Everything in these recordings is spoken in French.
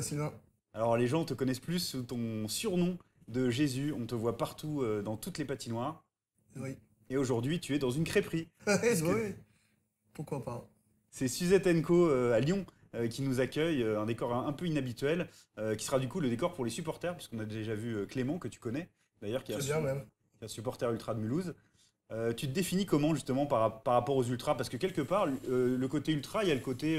Sylvain. Alors les gens te connaissent plus sous ton surnom de Jésus, on te voit partout dans toutes les patinoires. Oui. Et aujourd'hui, tu es dans une crêperie, Oui, puisque oui. Pourquoi pas. c'est Suzette Co à Lyon qui nous accueille, un décor un peu inhabituel, qui sera du coup le décor pour les supporters, puisqu'on a déjà vu Clément, que tu connais, d'ailleurs, Très bien même. qui est un supporter ultra de Mulhouse. Tu te définis comment justement par rapport aux ultras? Parce que quelque part, le côté ultra, il y a le côté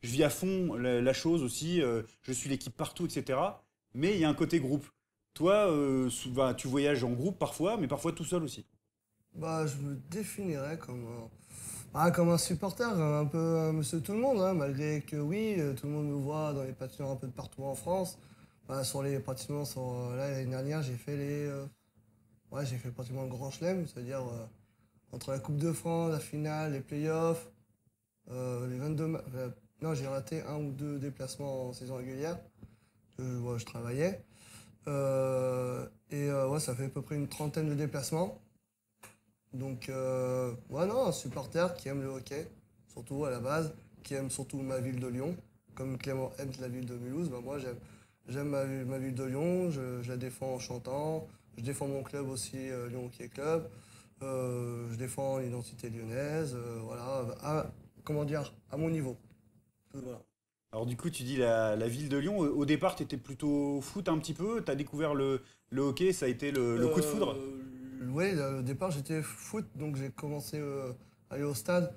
je vis à fond la chose aussi, je suis l'équipe partout, etc. Mais il y a un côté groupe. Toi, bah, tu voyages en groupe parfois, mais parfois tout seul aussi. Bah, je me définirais comme un supporter, un peu un monsieur tout le monde, hein, malgré que oui, tout le monde me voit dans les patinoires un peu de partout en France. Bah, sur les patinoires, là, l'année dernière, j'ai fait pratiquement le grand chelem, c'est-à-dire entre la Coupe de France, la finale, les playoffs, les 22 non, j'ai raté un ou deux déplacements en saison régulière, je travaillais. Ouais, ça fait à peu près une trentaine de déplacements. Donc, ouais, non, un supporter qui aime le hockey, surtout à la base, qui aime surtout ma ville de Lyon. Comme Clément aime la ville de Mulhouse, bah moi j'aime ma ville de Lyon, je la défends en chantant, je défends mon club aussi, Lyon Hockey Club, je défends l'identité lyonnaise, voilà, comment dire, à mon niveau. Voilà. Alors du coup, tu dis la ville de Lyon. Au départ, tu étais plutôt foot un petit peu. Tu as découvert le hockey, ça a été le coup de foudre. Oui, au départ j'étais foot, donc j'ai commencé à aller au stade.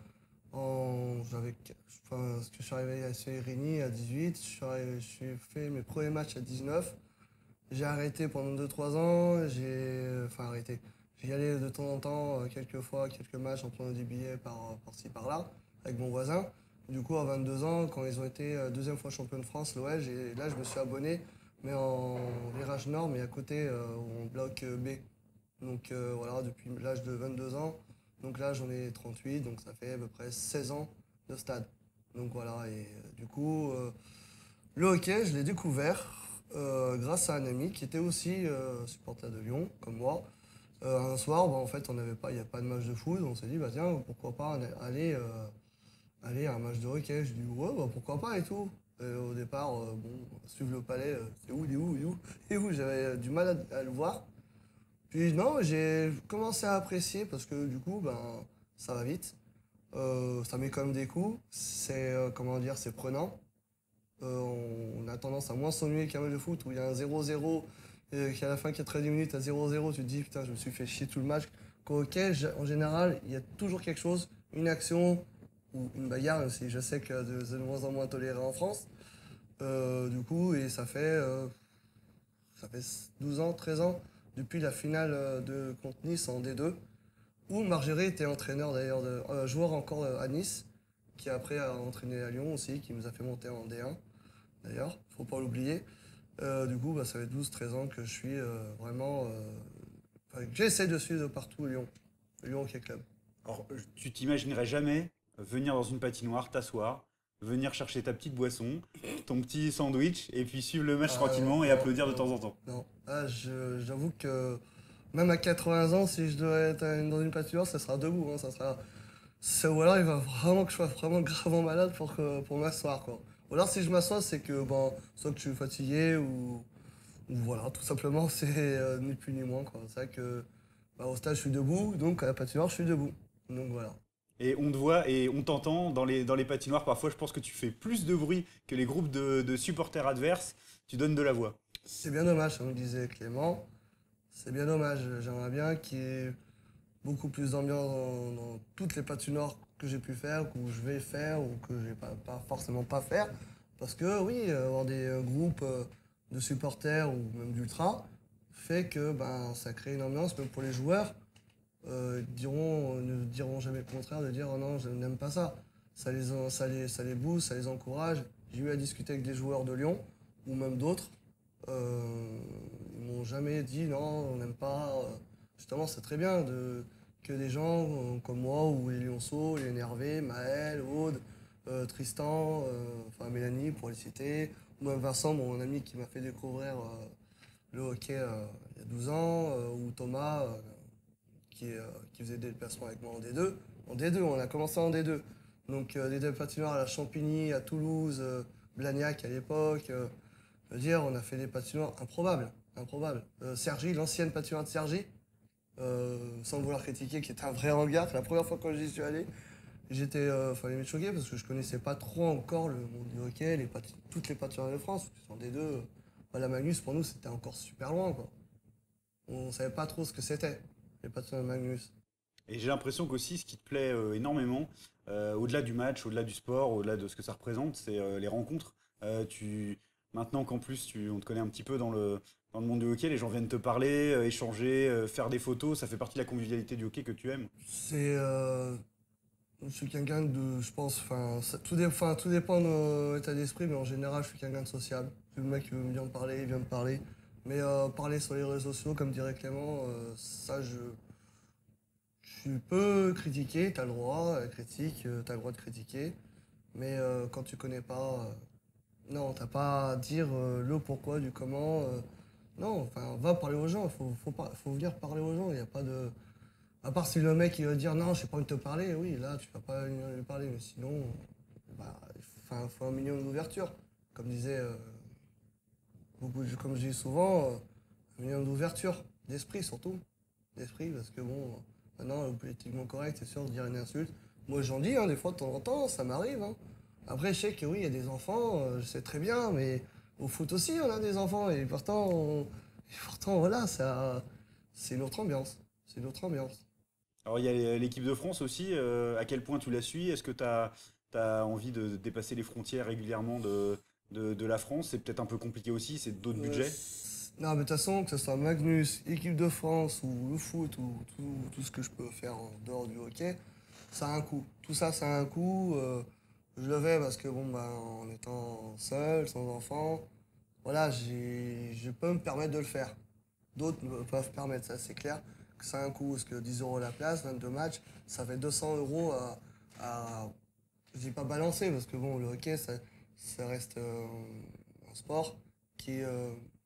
Parce que je suis arrivé à Serini à 18, j'ai fait mes premiers matchs à 19. J'ai arrêté pendant 2 3 ans, enfin arrêté. J'y allais de temps en temps, quelques fois, quelques matchs en prenant des billets par-ci par-là, avec mon voisin. Du coup, à 22 ans, quand ils ont été deuxième fois champion de France, l'OL, là je me suis abonné, mais en virage nord, mais à côté, en bloc B. Donc voilà, depuis l'âge de 22 ans. Donc là, j'en ai 38, donc ça fait à peu près 16 ans de stade. Donc voilà, et du coup, le hockey, je l'ai découvert grâce à un ami qui était aussi supporter de Lyon, comme moi. Un soir, bah, en fait, il n'y a pas de match de foot. On s'est dit, bah tiens, pourquoi pas aller à un match de hockey. Je dis, ouais, bah pourquoi pas et tout. Et au départ, bon, suivre le palais, c'est où, il est où, il est où, il est où. J'avais du mal à le voir. Puis non, j'ai commencé à apprécier parce que du coup, ben, ça va vite. Ça met quand même des coups. C'est, comment dire, c'est prenant. On a tendance à moins s'ennuyer qu'un match de foot où il y a un 0-0 et qu'à la fin 90 minutes à 0-0, tu te dis putain, je me suis fait chier tout le match. Qu'au hockey, en général, il y a toujours quelque chose, une action ou une bagarre, même si je sais que c'est de moins en moins toléré en France. Du coup, et ça fait 12 ans, 13 ans, depuis la finale de contre Nice en D2, où Margerie était entraîneur d'ailleurs, joueur encore à Nice, qui après a entraîné à Lyon aussi, qui nous a fait monter en D1 d'ailleurs, faut pas l'oublier. Du coup, bah, ça fait 12 13 ans que je suis vraiment. Enfin, que j'essaie de suivre de partout Lyon, Lyon Hockey Club. Alors, tu t'imaginerais jamais venir dans une patinoire, t'asseoir, venir chercher ta petite boisson, ton petit sandwich, et puis suivre le match Non, tranquillement et non, applaudir de non, temps en temps. non. Ah, j'avoue que même à 80 ans, si je dois être dans une patinoire, ça sera debout. Hein, ou alors il va vraiment que je sois vraiment gravement malade pour m'asseoir, quoi. Ou alors si je m'assois, c'est que bon, soit que je suis fatigué ou voilà, tout simplement, c'est ni plus ni moins, quoi. C'est vrai que bah, au stade, je suis debout, donc à la patinoire, je suis debout. Donc voilà. Et on te voit et on t'entend dans les patinoires. Parfois, je pense que tu fais plus de bruit que les groupes de supporters adverses. Tu donnes de la voix. C'est bien dommage, comme disait Clément. C'est bien dommage. J'aimerais bien qu'il y ait beaucoup plus d'ambiance dans toutes les patinoires que j'ai pu faire, que je vais faire ou que je vais pas forcément pas faire. Parce que oui, avoir des groupes de supporters ou même d'ultra fait que ben, ça crée une ambiance, même pour les joueurs. Ne diront jamais le contraire, de dire oh non, je n'aime pas ça. Ça les booste, ça les encourage. J'ai eu à discuter avec des joueurs de Lyon ou même d'autres. Ils m'ont jamais dit non, on n'aime pas. Justement, c'est très bien que des gens comme moi ou les Lyonceaux, les Énervés, Maël, Aude, Tristan, enfin Mélanie pour les citer, ou même Vincent, mon ami qui m'a fait découvrir le hockey il y a 12 ans, ou Thomas qui faisait des déplacements avec moi en D2. En D2, on a commencé en D2. Donc des patinoires à la Champigny, à Toulouse, Blagnac à l'époque. Je veux dire, on a fait des patinoires improbables. Improbables. Cergy, l'ancienne patinoire de Cergy, sans le vouloir critiquer, qui était un vrai hangar. C'est la première fois quand j'y suis allé. J'étais limite choqué parce que je connaissais pas trop encore le monde du hockey, toutes les patinoires de France. En D2, la Magnus, pour nous, c'était encore super loin, quoi. On savait pas trop ce que c'était, les patinoires de Magnus. Et j'ai l'impression qu'aussi, ce qui te plaît énormément, au-delà du match, au-delà du sport, au-delà de ce que ça représente, c'est les rencontres. Maintenant qu'en plus on te connaît un petit peu dans le monde du hockey, les gens viennent te parler, échanger, faire des photos, ça fait partie de la convivialité du hockey que tu aimes. C'est, je suis quelqu'un de, je pense, tout dépend de mon état d'esprit, mais en général, je suis quelqu'un de sociable. Le mec qui veut me bien parler, il vient me parler. Mais parler sur les réseaux sociaux, comme dirait Clément, tu peux critiquer, t'as le droit à la critique, t'as le droit de critiquer. Mais quand tu connais pas, non, t'as pas à dire le pourquoi, du comment. Non, enfin, va parler aux gens, faut venir parler aux gens, il n'y a pas de... À part si le mec il va dire non, je n'ai pas envie de te parler, oui, là tu vas pas venir lui parler, mais sinon, faut un minimum d'ouverture. Comme disait, comme je dis souvent, un minimum d'ouverture, d'esprit surtout. D'esprit, parce que bon, maintenant, le politiquement correct, c'est sûr de dire une insulte. Moi j'en dis, hein, des fois de temps en temps, ça m'arrive. Hein. Après, je sais que oui, il y a des enfants, je sais très bien, mais au foot aussi, on a des enfants, et pourtant voilà, c'est une autre ambiance. C'est une autre ambiance. Alors il y a l'équipe de France aussi, à quel point tu la suis? Est-ce que tu as envie de dépasser les frontières régulièrement de la France? C'est peut-être un peu compliqué aussi, c'est d'autres budgets. Non, mais de toute façon, que ce soit Magnus, équipe de France ou le foot ou tout ce que je peux faire en dehors du hockey, ça a un coût. Tout ça, ça a un coût. Je le fais parce que, bon, en étant seul, sans enfant, voilà, je peux me permettre de le faire. D'autres ne peuvent permettre, ça c'est clair, que ça a un coût. Parce que 10 euros la place, 22 matchs, ça fait 200 euros je dis pas balancer, parce que bon, le hockey, ça reste un sport qui est,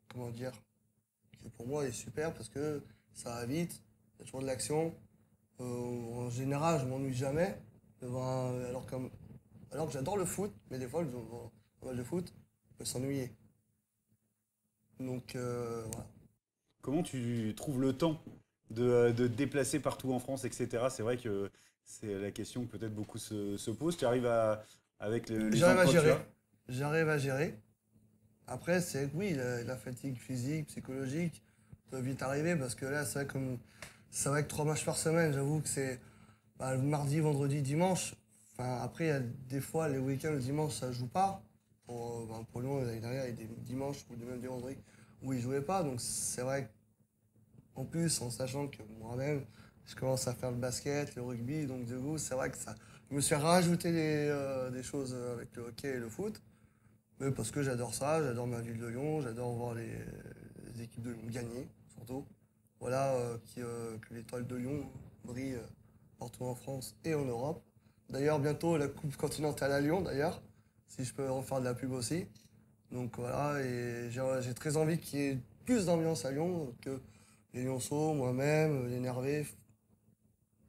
comment dire, qui pour moi est super parce que ça va vite, il y a toujours de l'action. En général, je m'ennuie jamais. Alors que j'adore le foot, mais des fois, le match de foot peut s'ennuyer. Donc, voilà. Comment tu trouves le temps de te déplacer partout en France, etc. C'est vrai que c'est la question que peut-être beaucoup se posent. Tu arrives avec les J'arrive à emplois que tu gérer. as? J'arrive à gérer. Après, c'est que oui, la fatigue physique, psychologique peut vite arriver parce que là, c'est vrai que 3 matchs par semaine, j'avoue que c'est le mardi, vendredi, dimanche. Enfin, après, il y a des fois, les week-ends, le dimanche, ça joue pas. Pour Lyon, l'année dernière, il y a des dimanches ou même des vendredis où ils jouaient pas. Donc, c'est vrai qu'en plus, en sachant que moi-même, je commence à faire le basket, le rugby, donc du coup, c'est vrai que ça. Je me suis rajouté des choses avec le hockey et le foot. Mais parce que j'adore ça, j'adore ma ville de Lyon, j'adore voir les équipes de Lyon gagner, surtout. Voilà, que l'étoile de Lyon brille partout en France et en Europe. D'ailleurs, bientôt la Coupe continentale à Lyon, d'ailleurs, si je peux refaire de la pub aussi. Donc voilà, et j'ai très envie qu'il y ait plus d'ambiance à Lyon, que les Lyonceaux, moi-même, les Nervés,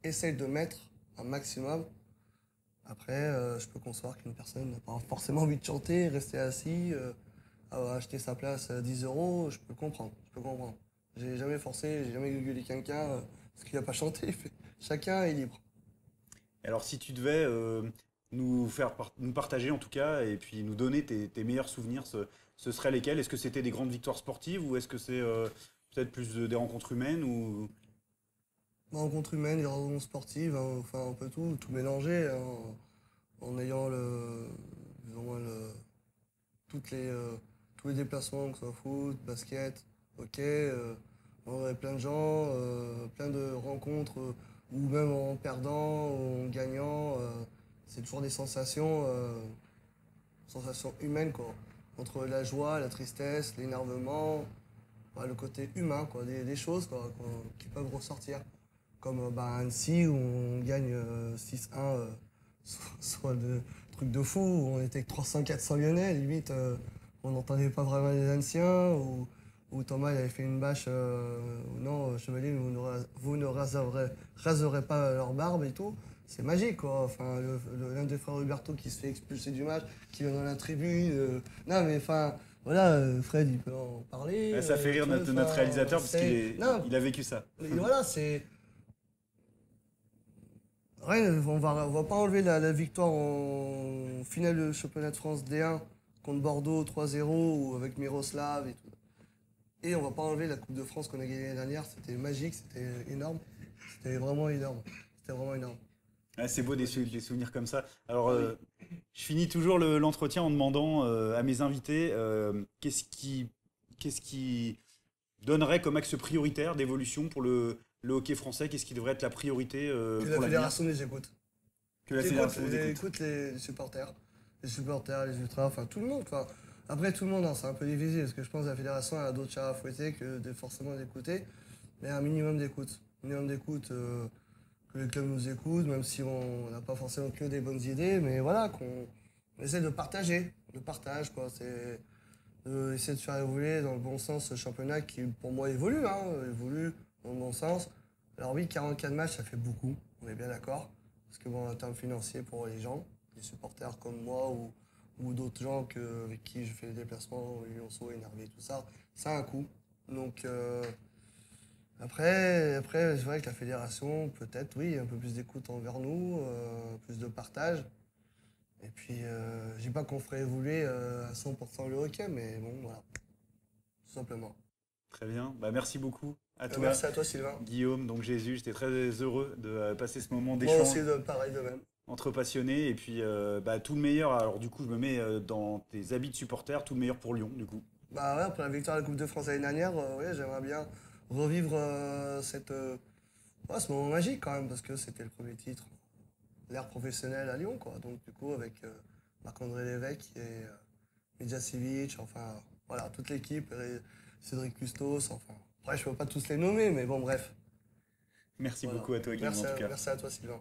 essayent de mettre un maximum. Après, je peux concevoir qu'une personne n'a pas forcément envie de chanter, rester assis, acheter sa place à 10 euros, je peux comprendre, je peux comprendre. J'ai jamais forcé, j'ai jamais gueulé quelqu'un parce qu'il n'a pas chanté. Chacun est libre. Alors si tu devais nous partager en tout cas, et puis nous donner tes meilleurs souvenirs, ce serait lesquels? Est-ce que c'était des grandes victoires sportives ou est-ce que c'est peut-être plus des rencontres humaines ou... Rencontres humaines, les rencontres sportives, hein, enfin un peu tout mélanger, hein, en ayant disons, tous les déplacements, que ce soit foot, basket, hockey, on avait plein de gens, plein de rencontres, ou même en perdant, ou en gagnant, c'est toujours des sensations humaines, quoi. Entre la joie, la tristesse, l'énervement, le côté humain, quoi, des choses quoi, qui peuvent ressortir. Comme à Annecy, où on gagne 6-1, soit de trucs de fou, où on était que 300-400 Lyonnais, limite, on n'entendait pas vraiment les anciens, où Thomas il avait fait une bâche, non, Chevalier, vous ne raserez pas leur barbe et tout. c'est magique, quoi. Enfin, l'un des frères Roberto qui se fait expulser du match, qui vient dans la tribune. Non, mais enfin, voilà, Fred, il peut en parler. Ouais, ça fait rire notre réalisateur parce qu'il a vécu ça. Et voilà, c'est. Ouais, on va pas enlever la victoire en finale de championnat de France D1 contre Bordeaux 3-0 ou avec Miroslav et tout. Et on va pas enlever la Coupe de France qu'on a gagnée l'année dernière. C'était magique, c'était énorme. C'était vraiment énorme. C'était vraiment énorme. Ah, c'est beau des souvenirs comme ça. Alors, je finis toujours l'entretien en demandant à mes invités qu'est-ce qui donnerait comme axe prioritaire d'évolution pour le hockey français. Qu'est-ce qui devrait être la priorité pour l'avenir? Que la fédération les écoute. Que la fédération les écoute les supporters. Les supporters, les ultras, enfin tout le monde. Enfin, après tout le monde, hein, c'est un peu divisé parce que je pense que la fédération a d'autres chats à fouetter que forcément d'écouter. Mais un minimum d'écoute. Minimum d'écoute, que les clubs nous écoutent, même si on n'a pas forcément que des bonnes idées. Mais voilà, qu'on essaie de partager. Le partage, quoi. C'est essayer de faire évoluer dans le bon sens ce championnat qui, pour moi, évolue. Hein, évolue dans le bon sens. Alors oui, 44 matchs, ça fait beaucoup. On est bien d'accord. Parce que bon, en termes financiers pour les gens, les supporters comme moi ou d'autres gens avec qui je fais des déplacements, Lyonceau, énervé, tout ça, ça a un coût. Donc après c'est vrai que la fédération, peut-être, oui, un peu plus d'écoute envers nous, plus de partage. Et puis, je dis pas qu'on ferait évoluer à 100% le hockey, mais bon, voilà, tout simplement. Très bien, bah, merci beaucoup à toi. Merci à toi, Sylvain. Guillaume, donc Jésus, j'étais très heureux de passer ce moment Moi d'échange. aussi, pareil de même. Entre passionnés et puis tout le meilleur. Alors du coup, je me mets dans tes habits de supporter, tout le meilleur pour Lyon, du coup. Bah ouais, après la victoire de la Coupe de France l'année dernière, ouais, j'aimerais bien revivre ce moment magique quand même, parce que c'était le premier titre, l'ère professionnelle à Lyon, quoi. Donc du coup, avec Marc-André Lévesque et Medjasevic, enfin voilà, toute l'équipe, et Cédric Custos, enfin. Après, je peux pas tous les nommer, mais bon, bref. Merci beaucoup à toi, Guillaume, en tout cas. Merci à toi, Sylvain.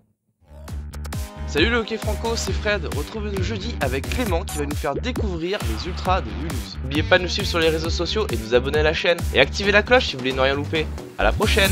Salut le hockey franco, c'est Fred. Retrouvez-nous jeudi avec Clément qui va nous faire découvrir les ultras de Mulhouse. N'oubliez pas de nous suivre sur les réseaux sociaux et de vous abonner à la chaîne. Et activez la cloche si vous voulez ne rien louper. À la prochaine!